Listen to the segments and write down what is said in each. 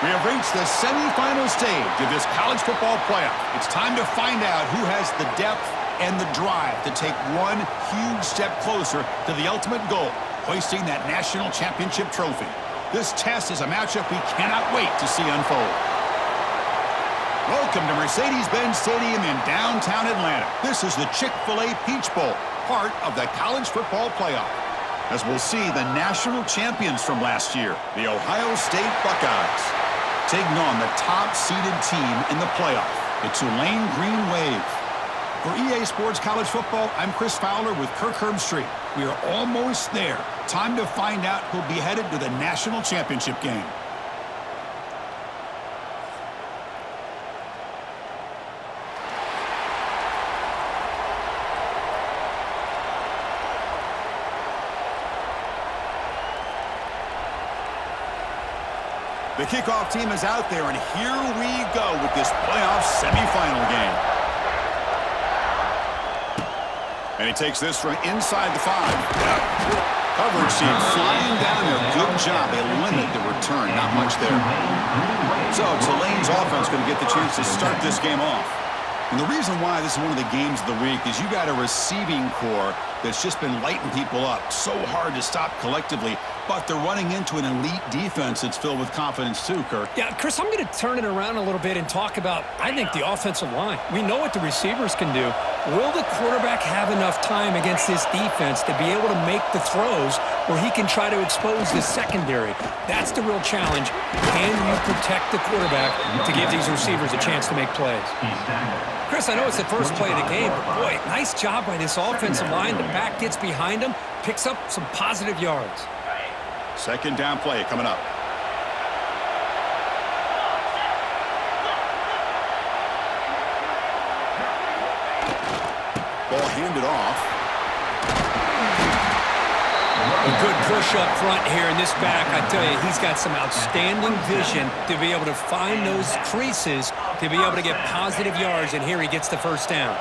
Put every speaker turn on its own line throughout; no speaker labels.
We have reached the semifinal stage of this college football playoff. It's time to find out who has the depth and the drive to take one huge step closer to the ultimate goal, hoisting that national championship trophy. This test is a matchup we cannot wait to see unfold. Welcome to Mercedes-Benz Stadium in downtown Atlanta. This is the Chick-fil-A Peach Bowl, part of the college football playoff. As we'll see the national champions from last year, the Ohio State Buckeyes, taking on the top-seeded team in the playoff, the Tulane Green Wave. For EA Sports College Football, I'm Chris Fowler with Kirk Herbstreit. We are almost there. Time to find out who'll be headed to the national championship game. The kickoff team is out there, and here we go with this playoff semifinal game. And he takes this from inside the 5. Coverage team flying down there. Good job. They limited the return. Not much there. So Tulane's offense going to get the chance to start this game off. And the reason why this is one of the games of the week is you got a receiving core that's just been lighting people up. So hard to stop collectively, but they're running into an elite defense that's filled with confidence too, Kirk.
Yeah, Chris, I'm going to turn it around a little bit and talk about, I think, the offensive line. We know what the receivers can do. Will the quarterback have enough time against this defense to be able to make the throws where he can try to expose the secondary? That's the real challenge. Can you protect the quarterback to give these receivers a chance to make plays? Chris, I know it's the first play of the game, but boy, nice job by this offensive line. The back gets behind him, picks up some positive yards.
Second down play coming up. Ball handed off.
A good push up front here in this back. I tell you, he's got some outstanding vision to be able to find those creases, to be able to get positive yards, and here he gets the first down.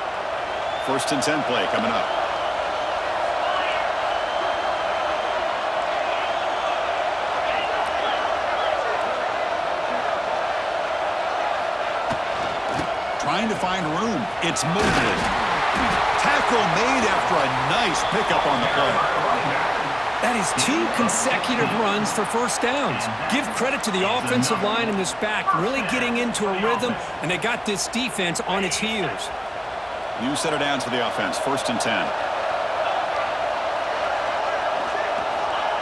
First and 10 play coming up. Trying to find room. It's Mobley. Tackle made after a nice pickup on the play.
That is 2 consecutive runs for first downs. Give credit to the offensive line in this back, really getting into a rhythm, and they got this defense on its heels.
New set of downs for the offense. First and 10.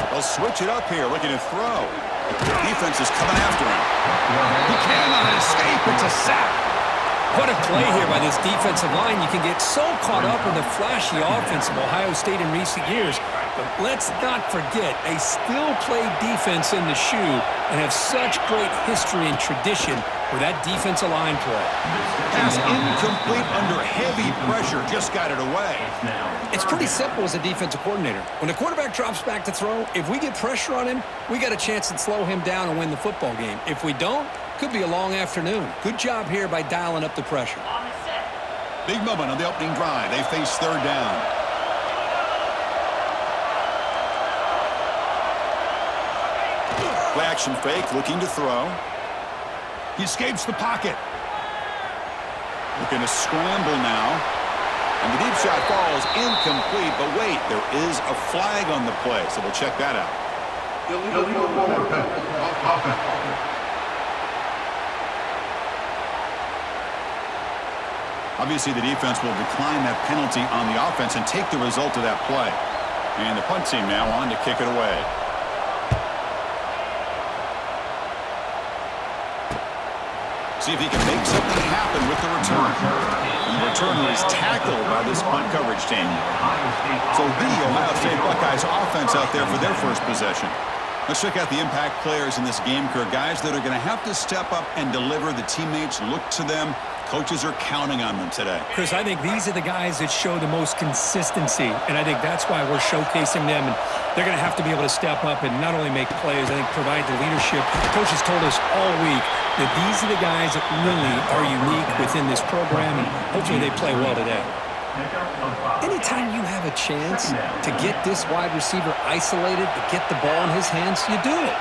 They'll switch it up here, looking to throw. Defense is coming after him. He cannot escape. It's a sack.
What a play here by this defensive line. You can get so caught up in the flashy offense of Ohio State in recent years, but let's not forget, they still play defense in the shoe and have such great history and tradition with that defensive line play.
Pass incomplete under heavy pressure, just got it away.
It's pretty simple as a defensive coordinator. When the quarterback drops back to throw, if we get pressure on him, we got a chance to slow him down and win the football game. If we don't, could be a long afternoon. Good job here by dialing up the pressure.
Big moment on the opening drive. They face third down. Play action fake, looking to throw. He escapes the pocket. Looking to scramble now. And the deep shot falls incomplete, but wait, there is a flag on the play, so we'll check that out.
Illegal forward offense.
Obviously, the defense will decline that penalty on the offense and take the result of that play. And the punt team now on to kick it away. See if he can make something happen with the return. And the returner is tackled by this punt coverage team. So the Ohio State Buckeyes offense out there for their first possession. Let's check out the impact players in this game, Kirk. Guys that are going to have to step up and deliver. The teammates look to them. Coaches are counting on them today.
Chris, I think these are the guys that show the most consistency, and I think that's why we're showcasing them. And they're going to have to be able to step up and not only make plays, I think provide the leadership. Coaches told us all week that these are the guys that really are unique within this program, and hopefully they play well today. Anytime you have a chance to get this wide receiver isolated, to get the ball in his hands, you do it.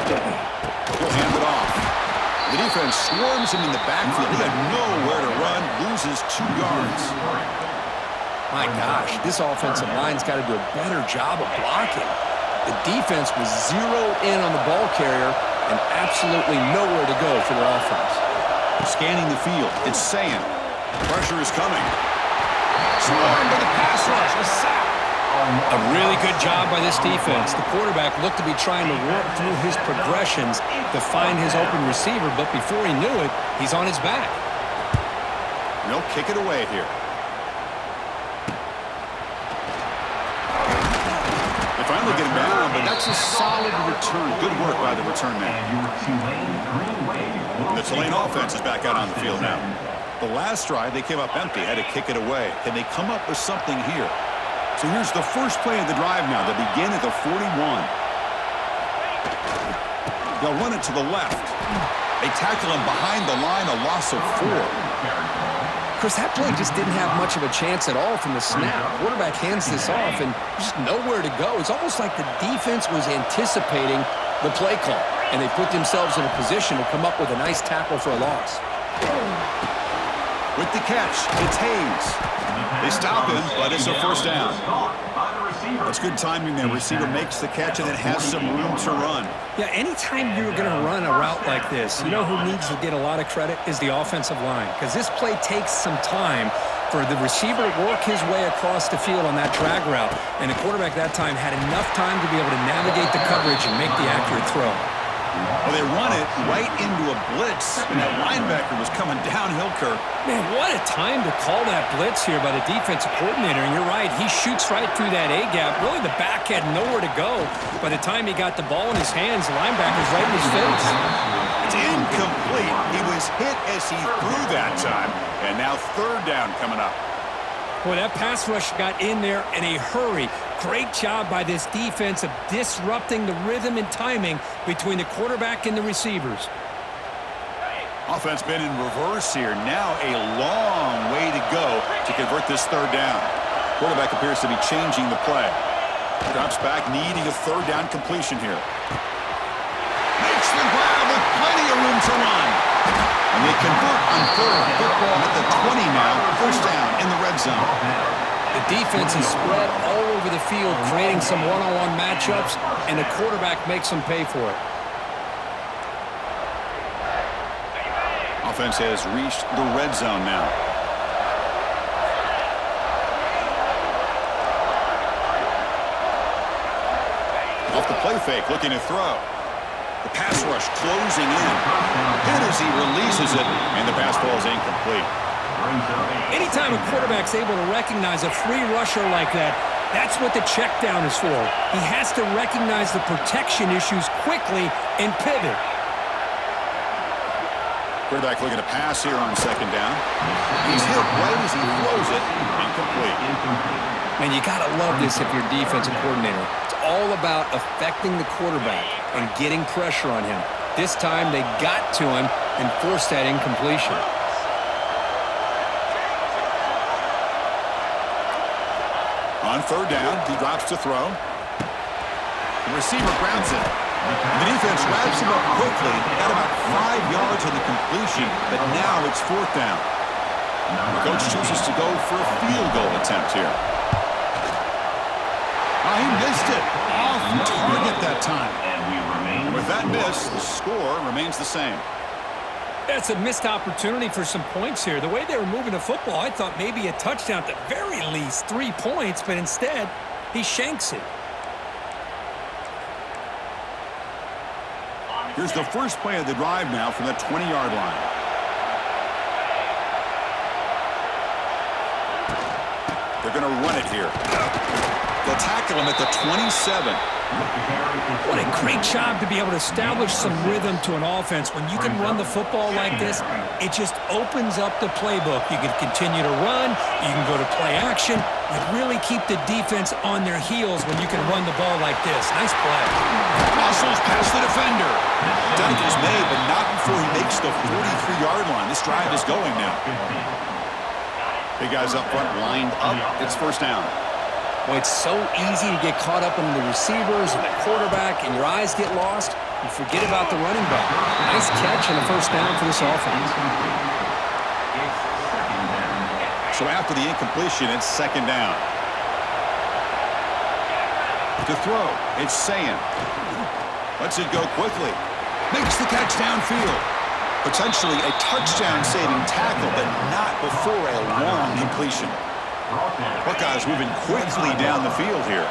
He'll hand it off. The defense swarms him in the backfield. He had nowhere to run, loses 2 yards.
My gosh, this offensive line's got to do a better job of blocking. The defense was zeroed in on the ball carrier and absolutely nowhere to go for their offense.
Scanning the field, it's saying pressure is coming. Swarmed by the pass rush, a sack.
A really good job by this defense. The quarterback looked to be trying to work through his progressions to find his open receiver, but before he knew it, he's on his back.
They'll kick it away here. They finally get him down, but that's a solid return. Good work by the return man. The Tulane offense is back out on the field now. The last drive, they came up empty, had to kick it away. Can they come up with something here? So here's the first play of the drive now. They begin at the 41. They'll run it to the left. They tackle him behind the line, a loss of 4.
Chris, that play just didn't have much of a chance at all from the snap. Quarterback hands this off and just nowhere to go. It's almost like the defense was anticipating the play call, and they put themselves in a position to come up with a nice tackle for a loss.
With the catch, it's Hayes. They stop him, but it's a first down. That's good timing there. Receiver makes the catch and then has some room to run.
Yeah, anytime you're going to run a route like this, you know who needs to get a lot of credit is the offensive line, because this play takes some time for the receiver to work his way across the field on that drag route, and the quarterback that time had enough time to be able to navigate the coverage and make the accurate throw.
Well, they run it right into a blitz, and that linebacker was coming downhill, Kirk.
Man, what a time to call that blitz here by the defensive coordinator. And you're right, he shoots right through that A-gap. Really, the back had nowhere to go. By the time he got the ball in his hands, the linebacker's right in his face.
It's incomplete. He was hit as he threw that time, and now third down coming up.
Boy, that pass rush got in there in a hurry. Great job by this defense of disrupting the rhythm and timing between the quarterback and the receivers.
Offense been in reverse here. Now a long way to go to convert this third down. Quarterback appears to be changing the play. Drops back, needing a third down completion here. Makes the grab with plenty of room to run. And they convert on third. Football at the 20 now. First down in the red zone.
The defense is spread all over the field, creating some one-on-one matchups, and the quarterback makes them pay for it.
Offense has reached the red zone now. Off the play fake, looking to throw. The pass rush closing in. Hit as he releases it, and the pass ball is incomplete.
Anytime a quarterback's able to recognize a free rusher like that, that's what the check down is for. He has to recognize the protection issues quickly and pivot.
Quarterback looking to pass here on second down. He's hit right as he throws it. Incomplete.
Man, you got to love this if you're defensive coordinator. It's all about affecting the quarterback and getting pressure on him. This time they got to him and forced that incompletion.
On third down, he drops to throw. The receiver grabs it. The defense wraps him up quickly. Got about 5 yards on the completion, but now it's fourth down. The coach chooses to go for a field goal attempt here. He missed it. Off target that time. And with that miss, the score remains the same.
That's a missed opportunity for some points here. The way they were moving the football, I thought maybe a touchdown, at the very least 3 points, but instead, he shanks it.
Here's the first play of the drive now from the 20-yard line. They're going to run it here. They'll tackle him at the 27.
What a great job to be able to establish some rhythm to an offense. When you can run the football like this, it just opens up the playbook. You can continue to run. You can go to play action. You really keep the defense on their heels when you can run the ball like this. Nice play.
Muscles past the defender. Tackle's made, but not before he makes the 43-yard line. This drive is going now. Big guys up front lined up. It's first down.
Well, it's so easy to get caught up in the receivers and the quarterback, and your eyes get lost. You forget about the running back. Nice catch and a first down for this offense.
So after the incompletion, it's second down. To throw, it's Sayan. Lets it go quickly. Makes the catch downfield. Potentially a touchdown-saving tackle, but not before a long completion. Buckeyes moving quickly down the field here.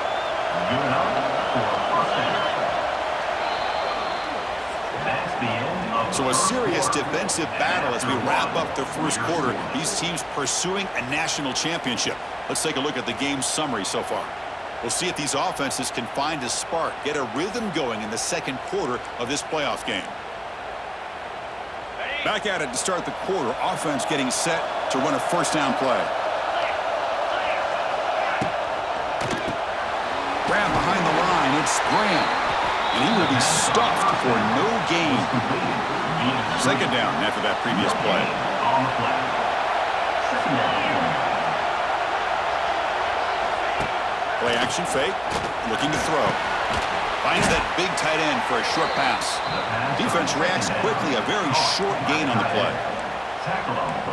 So a serious defensive battle as we wrap up the first quarter. These teams pursuing a national championship. Let's take a look at the game summary so far. We'll see if these offenses can find a spark, get a rhythm going in the second quarter of this playoff game. Back at it to start the quarter. Offense getting set to run a first down play. Grab behind the line. It's Graham. And he will be stuffed for no gain. Second down after that previous play. Play action fake. Looking to throw. Finds that big tight end for a short pass. Defense reacts quickly. A very short gain on the play.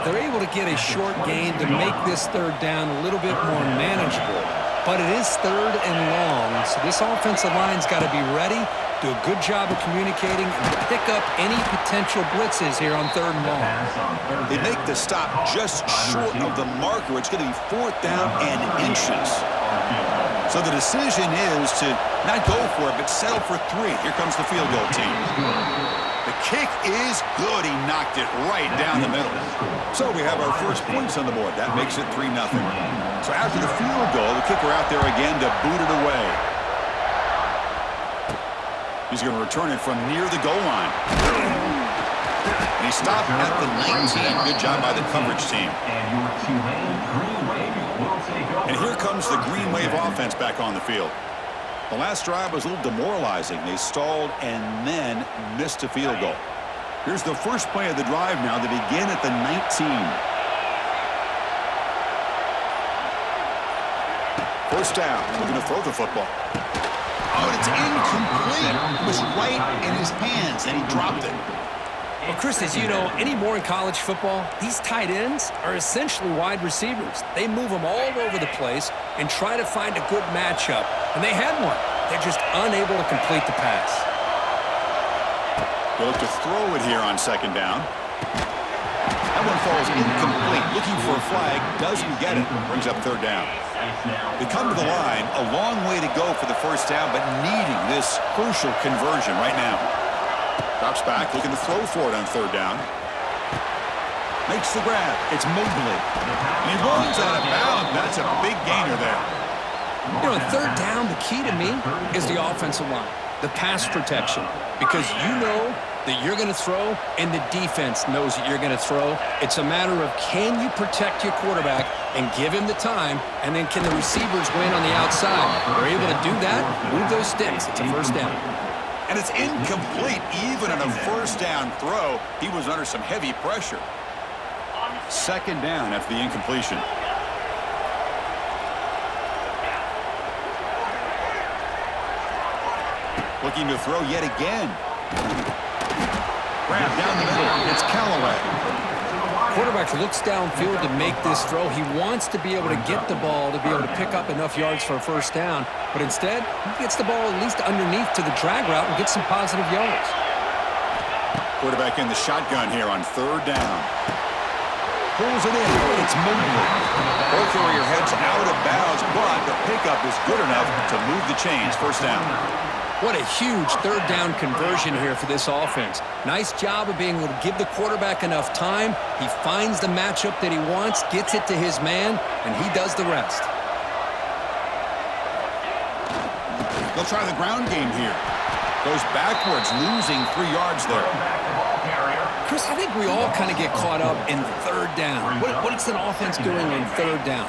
They're able to get a short gain to make this third down a little bit more manageable. But it is third and long, so this offensive line's got to be ready, do a good job of communicating, and pick up any potential blitzes here on third and long.
They make the stop just short of the marker. It's going to be fourth down and inches. So the decision is to not go for it, but settle for 3. Here comes the field goal team. The kick is good. He knocked it right down the middle. So we have our first points on the board. That makes it 3-0. So after the field goal, the kicker out there again to boot it away. He's going to return it from near the goal line. And he stopped at the 19. Good job by the coverage team. And here comes the Green Wave offense back on the field. The last drive was a little demoralizing. They stalled and then missed a field goal. Here's the first play of the drive now. They begin at the 19. First down. Looking to throw the football. Oh, and it's incomplete. It was right in his hands, and he dropped it.
Well, Chris, as you know, anymore in college football, these tight ends are essentially wide receivers. They move them all over the place and try to find a good matchup. And they had one. They're just unable to complete the pass.
They look to throw it here on second down. That one falls incomplete. Looking for a flag. Doesn't get it. Brings up third down. They come to the line. A long way to go for the first down, but needing this crucial conversion right now. Drops back, looking to throw for it on third down. Makes the grab. It's Mobley. And he runs out of bounds. That's a big gainer there.
You know, on third down, the key to me is the offensive line, the pass protection, because you know that you're going to throw and the defense knows that you're going to throw. It's a matter of can you protect your quarterback and give him the time, and then can the receivers win on the outside? They're able to do that, move those sticks. It's a first down.
And it's incomplete. Even on a first down throw, he was under some heavy pressure. Second down after the incompletion. Looking to throw yet again. Grab down the middle. It's Callaway.
Quarterback looks downfield to make this throw. He wants to be able to get the ball to be able to pick up enough yards for a first down, but instead, he gets the ball at least underneath to the drag route and gets some positive yards.
Quarterback in the shotgun here on third down. Pulls it in. It's Mobley. Ball carrier heads out of bounds, but the pickup is good enough to move the chains. First down.
What a huge third down conversion here for this offense. Nice job of being able to give the quarterback enough time. He finds the matchup that he wants, gets it to his man, and he does the rest.
They'll try the ground game here. Goes backwards, losing 3 yards there.
Chris, I think we all kind of get caught up in third down. What's an offense doing on third down?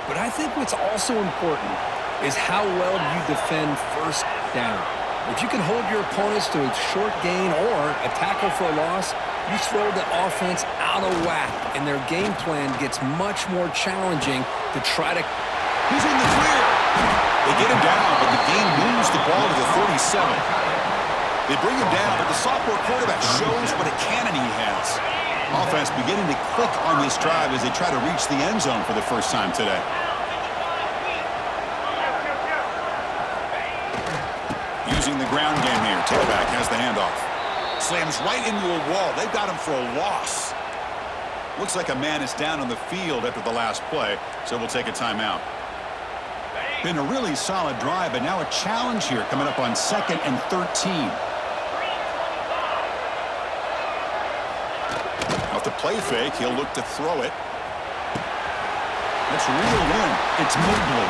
But I think what's also important is how well you defend first down. If you can hold your opponents to a short gain or a tackle for a loss, you throw the offense out of whack, and their game plan gets much more challenging to try to...
He's in the clear. They get him down, but the game moves the ball to the 37. They bring him down, but the sophomore quarterback shows what a cannon he has. Offense beginning to click on this drive as they try to reach the end zone for the first time today. Using the ground game here. Tailback has the handoff. Slams right into a wall. They've got him for a loss. Looks like a man is down on the field after the last play, so we'll take a timeout. Been a really solid drive, but now a challenge here coming up on 2nd and 13. Off the play fake, he'll look to throw it. That's reeled in. It's Mobley.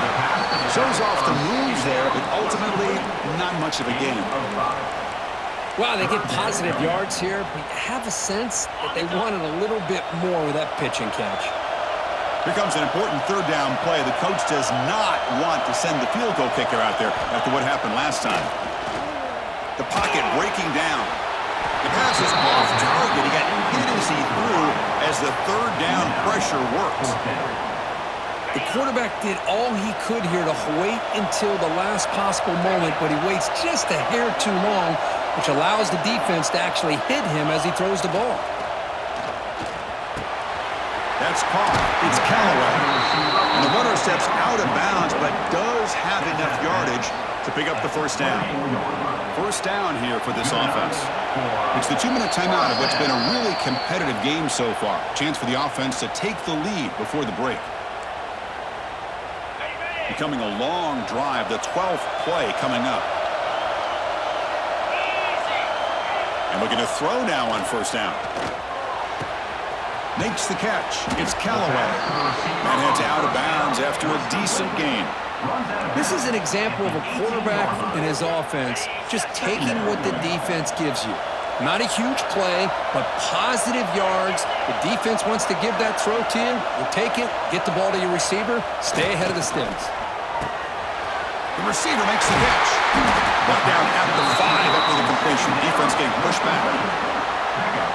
Shows off the moves there, but ultimately not much of a gain.
Wow, they get positive yards here, but you have a sense that they wanted a little bit more with that pitch and catch.
Here comes an important third down play. The coach does not want to send the field goal kicker out there after what happened last time. The pocket breaking down. The pass is off target. He got hit as he threw as the third down pressure worked.
The quarterback did all he could here to wait until the last possible moment, but he waits just a hair too long, which allows the defense to actually hit him as he throws the ball.
That's caught. It's Callaway. And the runner steps out of bounds, but does have enough yardage to pick up the first down. First down here for this offense. It's the 2-minute timeout of what's been a really competitive game so far. Chance for the offense to take the lead before the break. Becoming a long drive, the 12th play coming up. And looking to throw now on first down. Makes the catch. It's Callaway. And heads out of bounds after a decent gain.
This is an example of a quarterback and his offense just taking what the defense gives you. Not a huge play, but positive yards. The defense wants to give that throw to you. You take it, get the ball to your receiver, stay ahead of the sticks.
The receiver makes the catch. Brought down at the 5 after the completion. Defense getting pushed back.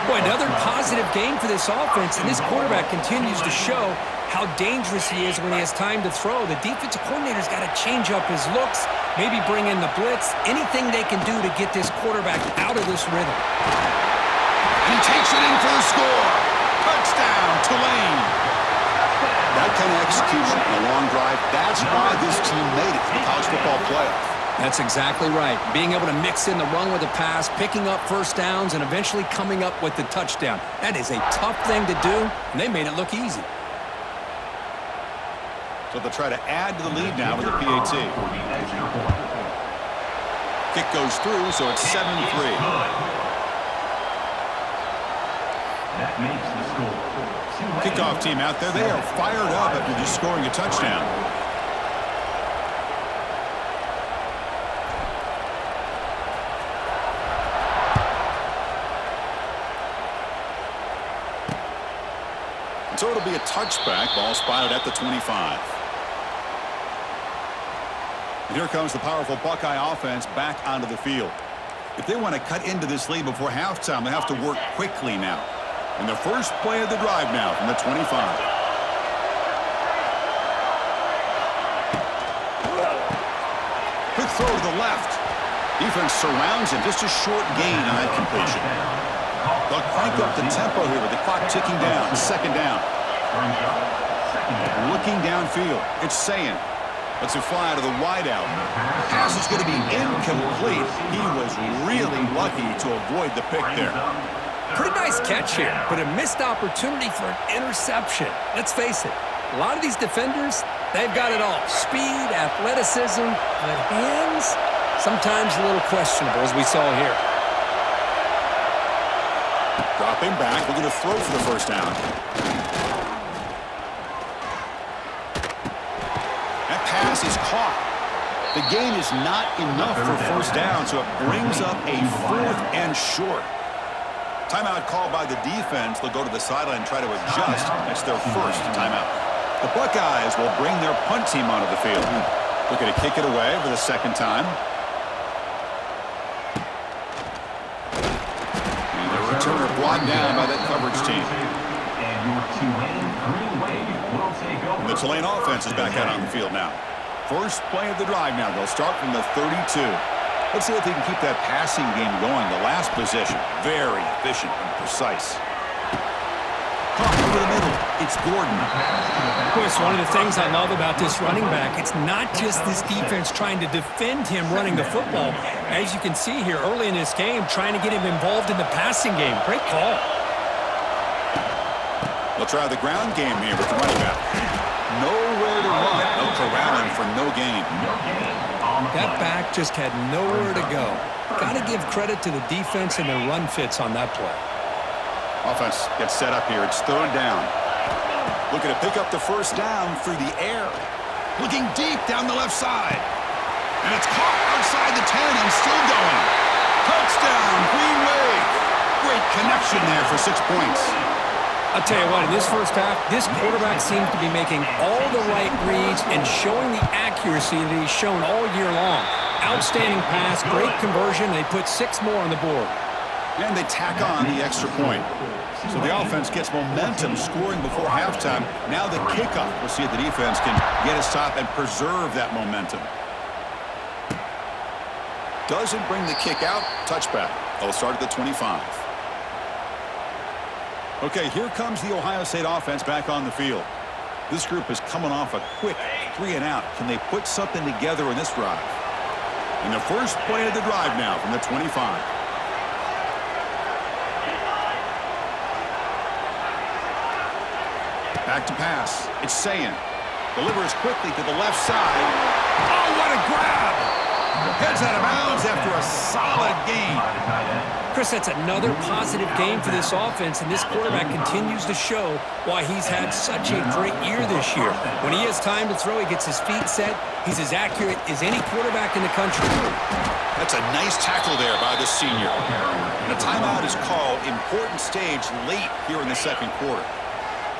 Boy, another positive game for this offense, and this quarterback continues to show how dangerous he is when he has time to throw. The defensive coordinator's got to change up his looks, maybe bring in the blitz, anything they can do to get this quarterback out of this rhythm.
And he takes it in for the score. Touchdown, Tulane. That kind of execution in a long drive, that's why this team made it to the college football playoff.
That's exactly right. Being able to mix in the run with the pass, picking up first downs, and eventually coming up with the touchdown. That is a tough thing to do, and they made it look easy.
So they'll try to add to the lead now with the PAT. Kick goes through, so it's 7-3.
That makes the score.
Kickoff team out there, they are fired up after just scoring a touchdown. So it'll be a touchback. Ball spotted at the 25. And here comes the powerful Buckeye offense back onto the field. If they want to cut into this lead before halftime, they have to work quickly now. And the first play of the drive now from the 25. Quick throw to the left. Defense surrounds him. Just a short gain on that completion. They'll crank up the tempo here with the clock ticking down. Second down. Looking downfield. It's Sayin. Lets it fly to the wideout. Pass is going to be incomplete. He was really lucky to avoid the pick there.
Pretty nice catch here, but a missed opportunity for an interception. Let's face it, a lot of these defenders, they've got it all. Speed, athleticism, but hands, sometimes a little questionable, as we saw here.
Dropping back, looking to throw for the first down. That pass is caught. The gain is not enough for first down, so it brings up a 4th and short. Timeout called by the defense. They'll go to the sideline and try to adjust. That's their first timeout. The Buckeyes will bring their punt team onto the field. Looking to kick it away for the second time. And the returner brought down by that coverage team. And the Tulane offense is back out on the field now. First play of the drive now. They'll start from the 32. Let's see if they can keep that passing game going. The last possession, very efficient and precise. Caught over the middle. It's Gordon.
Boy, it's one of the things I love about this running back. It's not just this defense trying to defend him running the football. As you can see here early in this game, trying to get him involved in the passing game. Great call.
They'll try the ground game here with the running back. Nowhere to run. They'll corral him for no gain.
That back just had nowhere to go. Got to give credit to the defense and their run fits on that play.
Offense gets set up here. It's third down. Looking to pick up the first down through the air. Looking deep down the left side. And it's caught outside the 10 and still going. Touchdown, Green Wave. Great connection there for 6 points.
I'll tell you what, in this first half, this quarterback seems to be making all the right reads and showing the accuracy that he's shown all year long. Outstanding pass, great conversion. They put 6 more on the board.
And they tack on the extra point. So the offense gets momentum scoring before halftime. Now the kickoff. We'll see if the defense can get a stop and preserve that momentum. Doesn't bring the kick out. Touchback. They'll start at the 25. Okay, here comes the Ohio State offense back on the field. This group is coming off a quick 3-and-out. Can they put something together in this drive? And the first play of the drive now from the 25. Back to pass. It's Sayin. Delivers quickly to the left side. Oh, what a grab! Heads out of bounds after a solid gain.
Chris, that's another positive game for this offense, and this quarterback continues to show why he's had such a great year this year. When he has time to throw, he gets his feet set. He's as accurate as any quarterback in the country.
That's a nice tackle there by the senior. And a timeout is called. Important stage late here in the second quarter.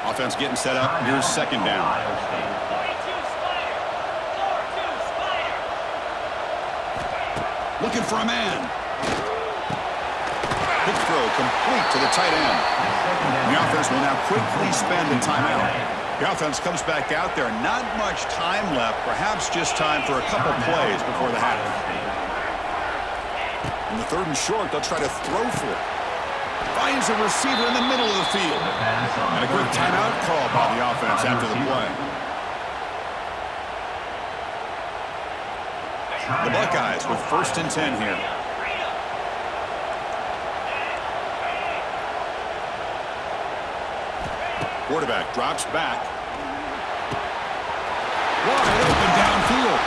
Offense getting set up. Here's second down. Looking for a man. Quick throw complete to the tight end. The offense will now quickly spend a timeout. The offense comes back out there. Not much time left. Perhaps just time for a couple plays before the half. In the third and short, they'll try to throw for it. Finds a receiver in the middle of the field. And a quick timeout call by the offense after the play. The Buckeyes with 1st and 10 here. Quarterback drops back. Wide open downfield.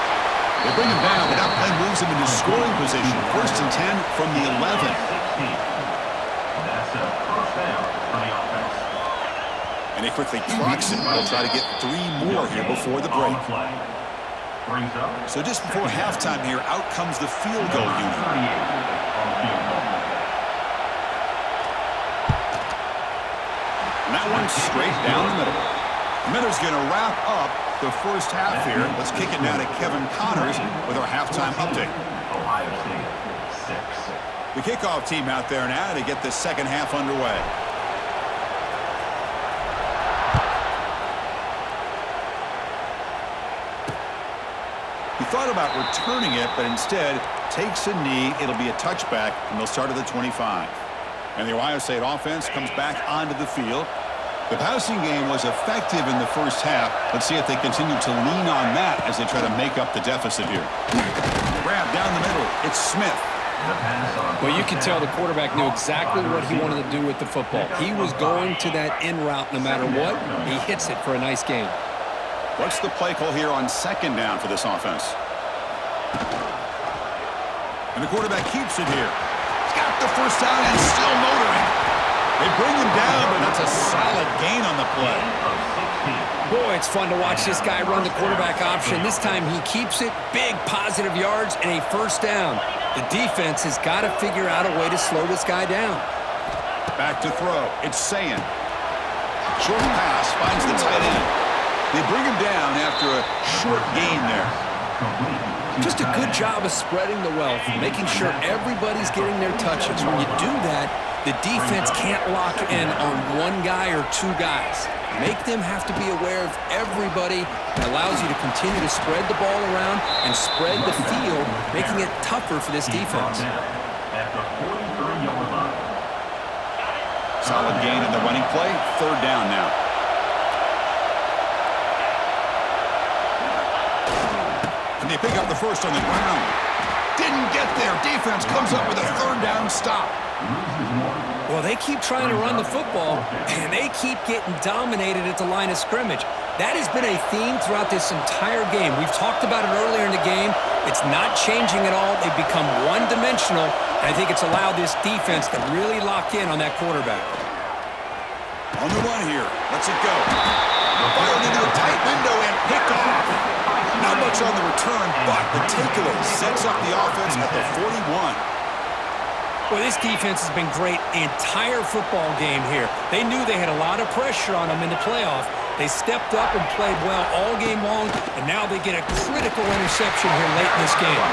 They bring him down, but that play moves him into scoring position. 1st and 10 from the 11.
That's a first down for the offense.
And he quickly clocks it. They'll try to get 3 more here before the break. So just before halftime here, out comes the field goal unit. And that one's straight down the middle. Miller's going to wrap up the first half here. Let's kick it now to Kevin Connors with our halftime update.
Ohio State 6.
The kickoff team out there now to get the second half underway. He thought about returning it, but instead takes a knee. It'll be a touchback, and they'll start at the 25. And the Ohio State offense comes back onto the field. The passing game was effective in the first half. Let's see if they continue to lean on that as they try to make up the deficit here. Grab down the middle. It's Smith.
Well, you can tell the quarterback knew exactly what he wanted to do with the football. He was going to that in route no matter what. He hits it for a nice gain.
What's the play call here on second down for this offense? And the quarterback keeps it here. He's got the first down and still motoring. They bring him down, but that's a solid gain on the play.
Boy, it's fun to watch this guy run the quarterback option. This time he keeps it, big positive yards, and a first down. The defense has got to figure out a way to slow this guy down.
Back to throw. It's Sayin. Short pass finds the tight end. They bring him down after a short gain there.
Just a good job of spreading the wealth, making sure everybody's getting their touches. When you do that, the defense can't lock in on one guy or two guys. Make them have to be aware of everybody. It allows you to continue to spread the ball around and spread the field, making it tougher for this defense.
At the 43-yard line.
Solid gain in the running play. Third down now. And they pick up the first on the ground. Didn't get there. Defense comes up with a third down stop.
Well, they keep trying to run the football, and they keep getting dominated at the line of scrimmage. That has been a theme throughout this entire game. We've talked about it earlier in the game. It's not changing at all. They've become one-dimensional, and I think it's allowed this defense to really lock in on that quarterback.
On the run here. Lets it go. Fired into a tight window and picked off. Not much on the return, but the takeaway sets up the offense at the 41.
Well, this defense has been great the entire football game here. They knew they had a lot of pressure on them in the playoff. They stepped up and played well all game long, and now they get a critical interception here late in this game.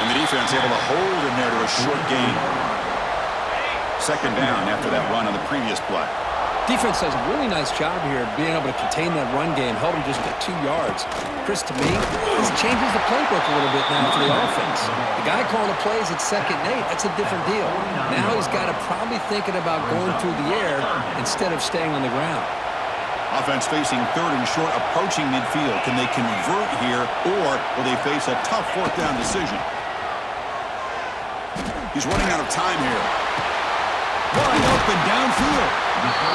And the defense able to hold him there to a short gain. Second down after that run on the previous play.
Defense does a really nice job here of being able to contain that run game, held him just at 2 yards. Chris, to me, this changes the playbook a little bit now for the offense. The guy calling the plays at 2nd and 8, that's a different deal. Now he's got to probably thinking about going through the air instead of staying on the ground.
Offense facing third and short, approaching midfield. Can they convert here, or will they face a tough fourth down decision? He's running out of time here. Wide open downfield.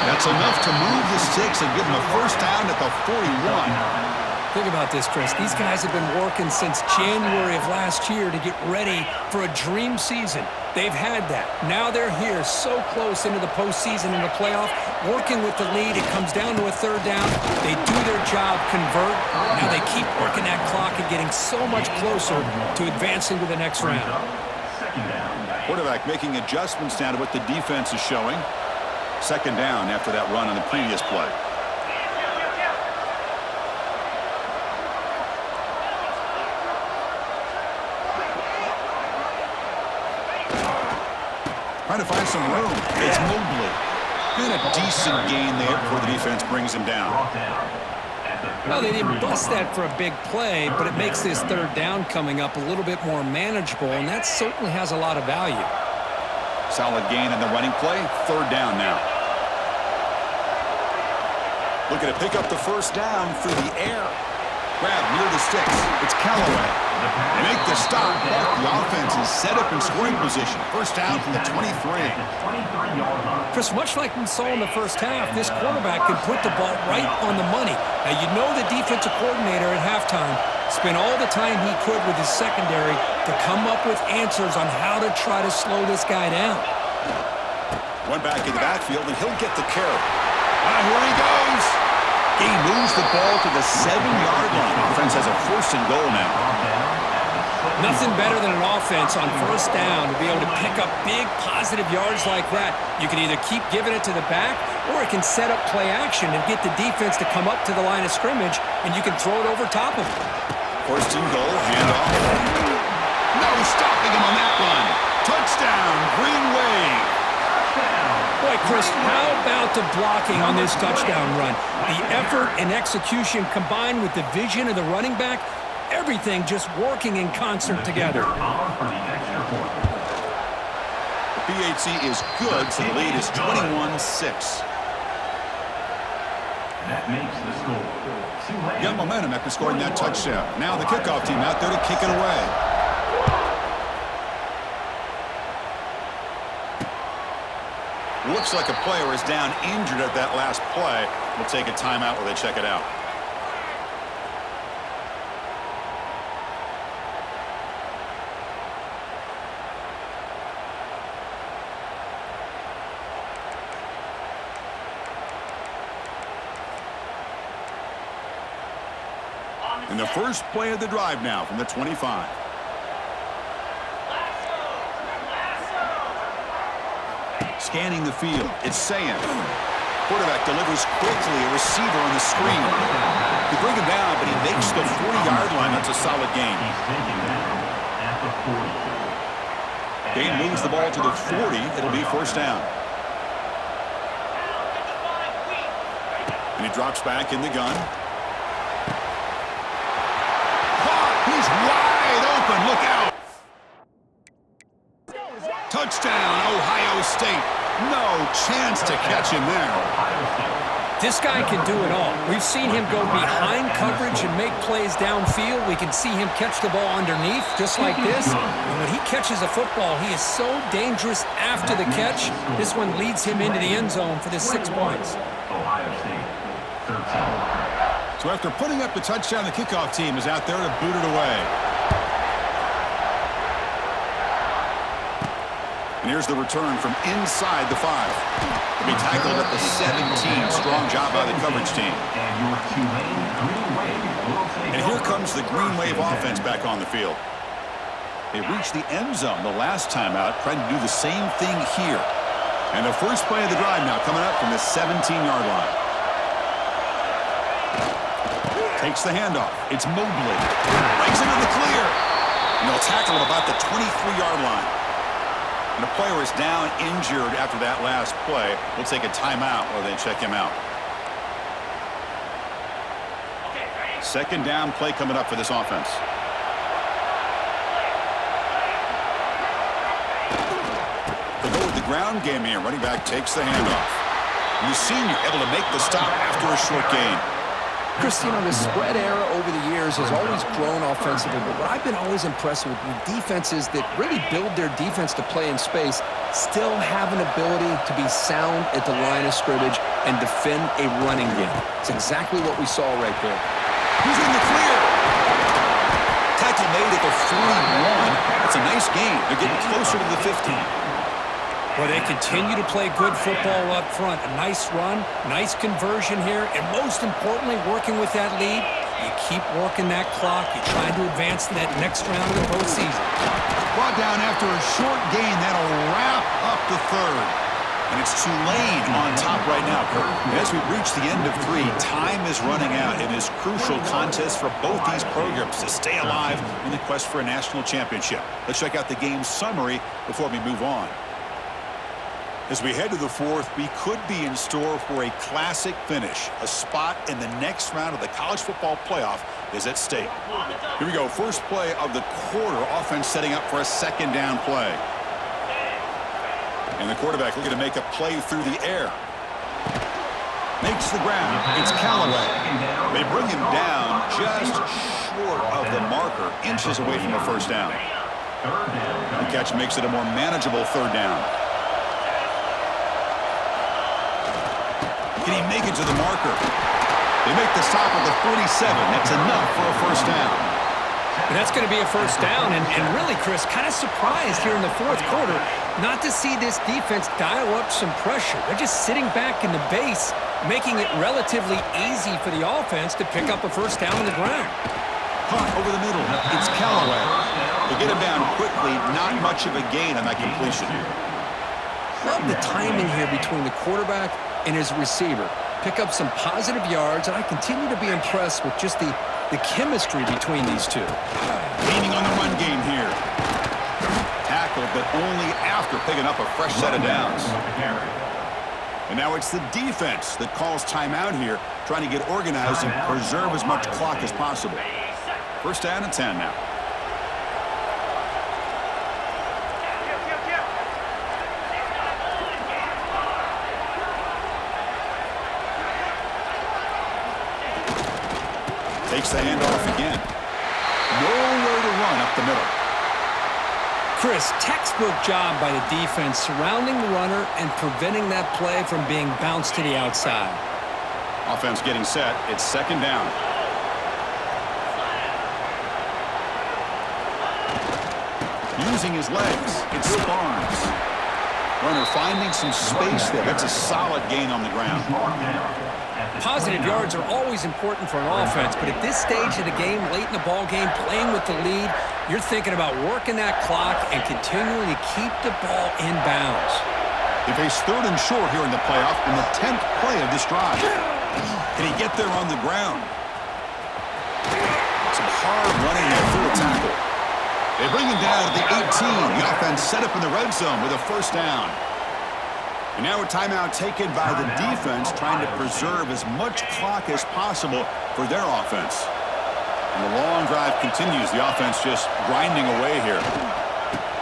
That's enough to move the sticks and give them a first down at the 41.
Think about this, Chris. These guys have been working since January of last year to get ready for a dream season. They've had that. Now they're here so close into the postseason and the playoff, working with the lead. It comes down to a third down. They do their job, convert. Now they keep working that clock and getting so much closer to advancing to the next round.
Quarterback making adjustments down to what the defense is showing. Second down after that run on the previous play. Trying to find some room. It's Mobley. Been a decent gain there before the defense brings him down.
Well, they didn't bust that for a big play, but it makes this third down coming up a little bit more manageable, and that certainly has a lot of value.
Solid gain in the running play. Third down now. Looking to pick up the first down through the air. Grab near the sticks. It's Callaway. They make the stop, but the offense is set up in scoring position. First down from the 23.
Chris, much like we saw in the first half, this quarterback can put the ball right on the money. Now, you know the defensive coordinator at halftime spent all the time he could with his secondary to come up with answers on how to try to slow this guy down.
One back in the backfield, and he'll get the carry. Here he goes. He moves the ball to the 7-yard line. Offense has a first and goal now.
Nothing better than an offense on first down to be able to pick up big positive yards like that. You can either keep giving it to the back, or it can set up play action and get the defense to come up to the line of scrimmage, and you can throw it over top of it.
First and goal, handoff. No stopping him on that one. Touchdown, Green Wave.
Boy, Chris, how about the blocking on this touchdown run? The effort and execution combined with the vision of the running back, everything just working in concert together.
BHC is good, so the lead is 21-6.
That makes the score.
Got momentum after scoring that touchdown. Now the kickoff team out there to kick it away. Looks like a player is down injured at that last play. We'll take a timeout while they check it out. And the first play of the drive now from the 25. Scanning the field, it's Sayan. Quarterback delivers quickly, a receiver on the screen. You bring him down, but he makes the 40-yard line. That's a solid gain.
He's taken down at the 40.
Gain moves the ball to the 40. It'll be first down. And he drops back in the gun. He's wide open. Look out. Touchdown, Ohio State. No chance to catch him there.
This guy can do it all. We've seen him go behind coverage and make plays downfield. We can see him catch the ball underneath, just like this. And when he catches a football, he is so dangerous after the catch. This one leads him into the end zone for the 6 points.
Ohio State, 13.
So after putting up the touchdown, the kickoff team is out there to boot it away. And here's the return from inside the 5. To be tackled at the 17. Strong job by the coverage team.
And your Tulane Green Wave will take
And here comes the Green Wave offense back on the field. They reached the end zone the last time out, trying to do the same thing here. And the first play of the drive now coming up from the 17-yard line. Takes the handoff. It's Mobley. Breaks into the clear. And they'll tackle him about the 23-yard line. And the player is down injured after that last play. We'll take a timeout while they check him out. Second down play coming up for this offense. They go with the ground game here. Running back takes the handoff. And the senior able to make the stop after a short gain.
Chris, the spread era over the years has always grown offensively, but what I've been always impressed with defenses that really build their defense to play in space still have an ability to be sound at the line of scrimmage and defend a running game. It's exactly what we saw right there.
He's in the clear. Tackle made at the 41. It's a nice gain. They're getting closer to the 50.
Well, they continue to play good football up front. A nice run, nice conversion here, and most importantly, working with that lead, you keep working that clock. You're trying to advance to that next round of the postseason.
Brought down after a short gain. That'll wrap up the third. And it's Tulane on top right now, Kurt. As we reach the end of 3, time is running out in this crucial contest for both these programs to stay alive in the quest for a national championship. Let's check out the game summary before we move on. As we head to the 4th, we could be in store for a classic finish. A spot in the next round of the college football playoff is at stake. Here we go. First play of the quarter. Offense setting up for a second down play. And the quarterback looking to make a play through the air. Makes the ground. It's Callaway. They bring him down just short of the marker, inches away from a first down. The catch makes it a more manageable third down. Can he make it to the marker? They make the stop at the 47. That's enough for a first down.
And that's going to be a first down. And really, Chris, kind of surprised here in the 4th quarter not to see this defense dial up some pressure. They're just sitting back in the base, making it relatively easy for the offense to pick up a first down on the ground.
Hunt over the middle. It's Callaway. They get him down quickly. Not much of a gain on that completion.
Love the timing here between the quarterback and his receiver. Pick up some positive yards, and I continue to be impressed with just the chemistry between these two.
Leaning on the run game here. Tackled, but only after picking up a fresh set of downs. And now it's the defense that calls timeout here, trying to get organized and preserve as much clock as possible. First down and 10 now. Takes the handoff again. Nowhere to run up the middle.
Chris, textbook job by the defense surrounding the runner and preventing that play from being bounced to the outside.
Offense getting set. It's second down. Using his legs. It's Barnes. Runner finding some space there. That's a solid gain on the ground.
Positive yards are always important for an offense, but at this stage of the game, late in the ball game, playing with the lead, you're thinking about working that clock and continuing to keep the ball in bounds.
They face third and short here in the playoff in the 10th play of this drive. Can he get there on the ground? hard running there through a tackle. They bring him down to the 18. The offense set up in the red zone with a first down. And now a timeout taken by the defense, trying to preserve as much clock as possible for their offense. And the long drive continues. The offense just grinding away here.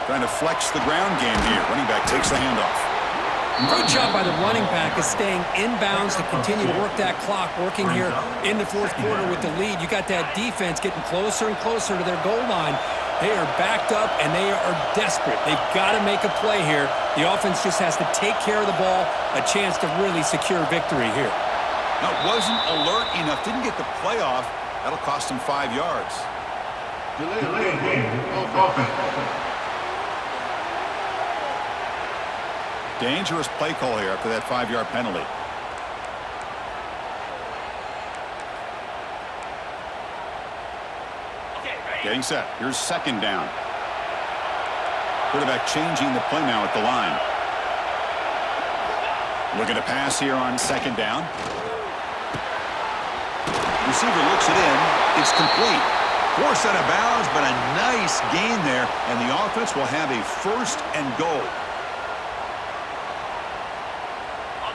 Trying to flex the ground game here. Running back takes the handoff.
Good job by the running back of staying inbounds to continue to work that clock, working here in the fourth quarter with the lead. You got that defense getting closer and closer to their goal line. They are backed up, and they are desperate. They've got to make a play here. The offense just has to take care of the ball, a chance to really secure victory here.
Now, wasn't alert enough, didn't get the play off. That'll cost him 5 yards.
Delayed game. Offense.
Dangerous play call here after that 5-yard penalty. Getting set. Here's second down. Quarterback changing the play now at the line. Looking to pass here on second down. Receiver looks it in. It's complete. Forced out of bounds, but a nice gain there, and the offense will have a first and goal.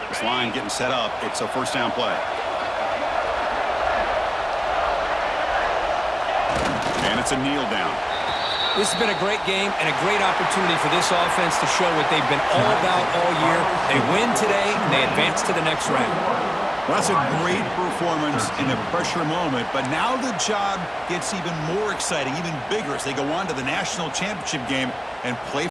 This line getting set up. It's a first down play. And it's a kneel down.
This has been a great game and a great opportunity for this offense to show what they've been all about all year. They win today, and they advance to the next round.
Well, that's a great performance in a pressure moment, but now the job gets even more exciting, even bigger as they go on to the national championship game and play